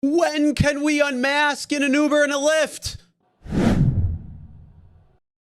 When can we unmask in an Uber and a Lyft?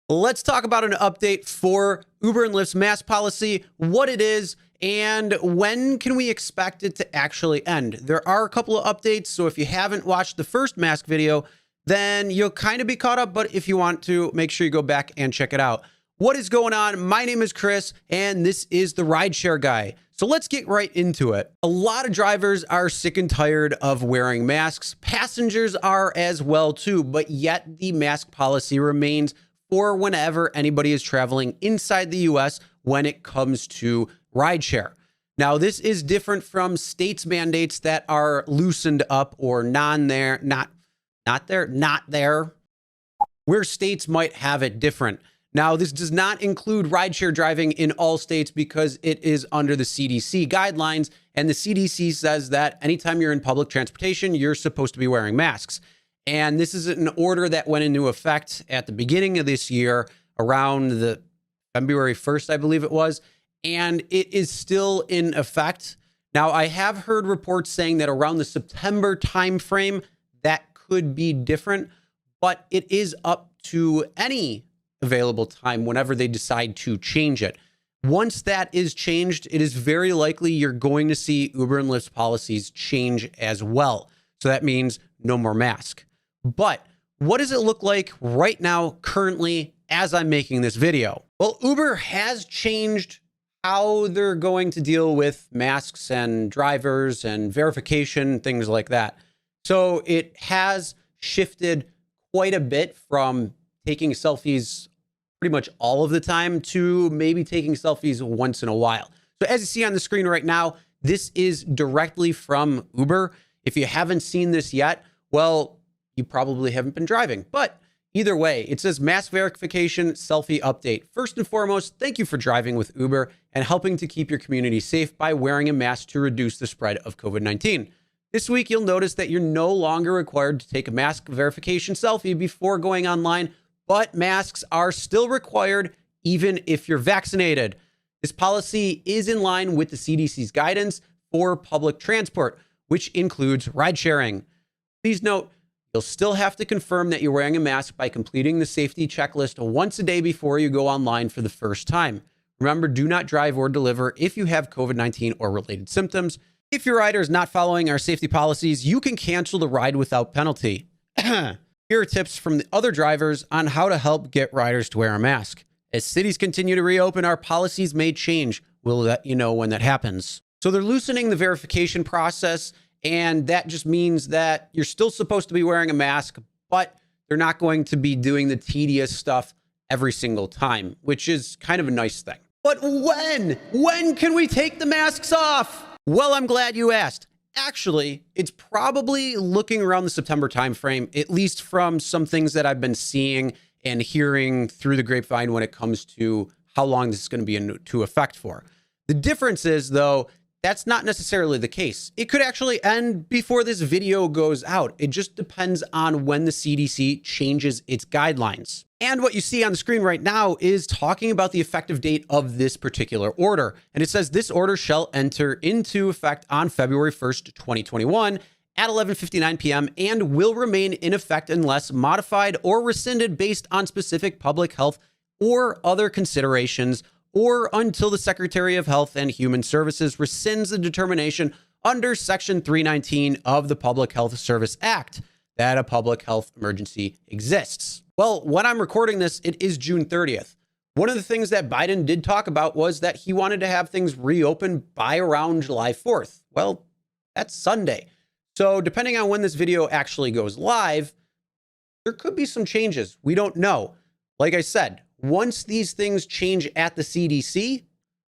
Let's talk about an update for Uber and Lyft's mask policy, what it is, and when can we expect it to actually end. There are a couple of updates, so if you haven't watched the first mask video, then you'll kind of be caught up, but if you want to, make sure you go back and check it out. What is going on? My name is Chris, and this is the Rideshare Guy. So let's get right into it. A lot of drivers are sick and tired of wearing masks. Passengers are as well too, but yet the mask policy remains for whenever anybody is traveling inside the US when it comes to rideshare. Now, this is different from states' mandates that are loosened up or not there, where states might have it different. Now, this does not include rideshare driving in all states because it is under the CDC guidelines, and the CDC says that anytime you're in public transportation, you're supposed to be wearing masks. And this is an order that went into effect at the beginning of this year, around the February 1st, I believe it was, and it is still in effect. Now, I have heard reports saying that around the September timeframe, that could be different, but it is up to any available time whenever they decide to change it. Once that is changed, it is very likely you're going to see Uber and Lyft's policies change as well. So that means no more mask. But what does it look like right now, currently, as I'm making this video? Well, Uber has changed how they're going to deal with masks and drivers and verification, things like that. So it has shifted quite a bit from taking selfies pretty much all of the time to maybe taking selfies once in a while. So as you see on the screen right now, this is directly from Uber. If you haven't seen this yet, well, you probably haven't been driving. But either way, it says mask verification selfie update. First and foremost, thank you for driving with Uber and helping to keep your community safe by wearing a mask to reduce the spread of COVID-19. This week, you'll notice that you're no longer required to take a mask verification selfie before going online, but masks are still required even if you're vaccinated. This policy is in line with the CDC's guidance for public transport, which includes ride sharing. Please note, you'll still have to confirm that you're wearing a mask by completing the safety checklist once a day before you go online for the first time. Remember, do not drive or deliver if you have COVID-19 or related symptoms. If your rider is not following our safety policies, you can cancel the ride without penalty. Here are tips from the other drivers on how to help get riders to wear a mask. As cities continue to reopen, our policies may change. We'll let you know when that happens. So they're loosening the verification process, and that just means that you're still supposed to be wearing a mask, but they're not going to be doing the tedious stuff every single time, which is kind of a nice thing. But when? When can we take the masks off? Well, I'm glad you asked. Actually, it's probably looking around the September timeframe, at least from some things that I've been seeing and hearing through the grapevine when it comes to how long this is going to be into effect for. The difference is, though, that's not necessarily the case. It could actually end before this video goes out. It just depends on when the CDC changes its guidelines. And what you see on the screen right now is talking about the effective date of this particular order. And it says this order shall enter into effect on February 1st, 2021 at 11:59 p.m. and will remain in effect unless modified or rescinded based on specific public health or other considerations, or until the Secretary of Health and Human Services rescinds the determination under Section 319 of the Public Health Service Act that a public health emergency exists. Well, when I'm recording this, it is June 30th. One of the things that Biden did talk about was that he wanted to have things reopen by around July 4th. Well, that's Sunday. So depending on when this video actually goes live, there could be some changes. We don't know. Like I said, once these things change at the CDC,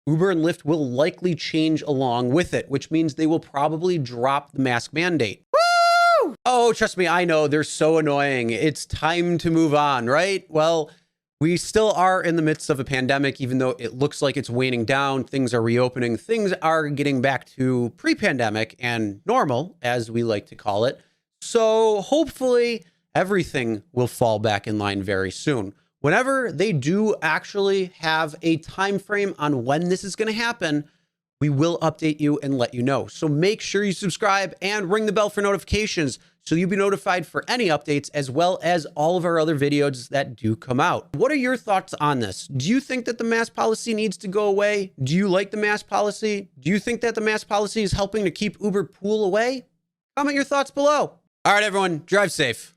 Uber and Lyft will likely change along with it, which means they will probably drop the mask mandate. Woo! Oh, trust me, I know, they're so annoying. It's time to move on, right? Well, we still are in the midst of a pandemic, even though it looks like it's waning down. Things are reopening. Things are getting back to pre-pandemic and normal, as we like to call it. So hopefully everything will fall back in line very soon. Whenever they do actually have a time frame on when this is going to happen, we will update you and let you know. So make sure you subscribe and ring the bell for notifications so you'll be notified for any updates, as well as all of our other videos that do come out. What are your thoughts on this? Do you think that the mask policy needs to go away? Do you like the mask policy? Do you think that the mask policy is helping to keep Uber pool away? Comment your thoughts below. All right, everyone, drive safe.